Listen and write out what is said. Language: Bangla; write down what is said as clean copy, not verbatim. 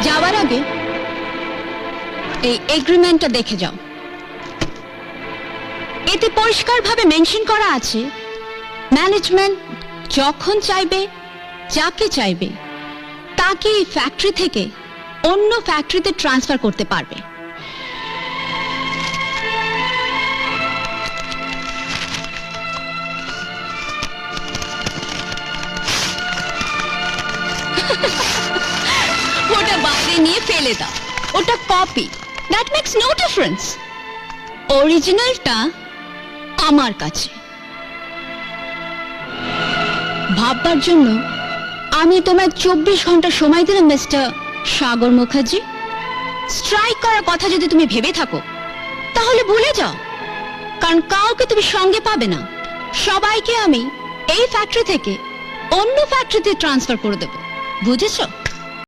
যাওয়ার আগে এই এগ্রিমেন্টটা দেখে যাও। এতে পরিষ্কারভাবে মেনশন করা আছে ম্যানেজমেন্ট যখন চাইবে, যাকে চাইবে তাকে এই ফ্যাক্টরি থেকে অন্য ফ্যাক্টরিতে ট্রান্সফার করতে পারবে। ওটা বাইরে নিয়ে ফেলে দাও, ওটা copy, that makes no difference. অরিজিনালটা আমার কাছে। ভাববার জন্য আমি তোমায় 24 ঘন্টা সময় দিলাম মিস্টার সাগর মুখার্জি। স্ট্রাইক করার কথা যদি তুমি ভেবে থাকো তাহলে ভুলে যাও, কারণ কাউকে তুমি সঙ্গে পাবে না। সবাইকে আমি এই ফ্যাক্টরি থেকে অন্য ফ্যাক্টরিতে ট্রান্সফার করে দেব, বুঝেছো?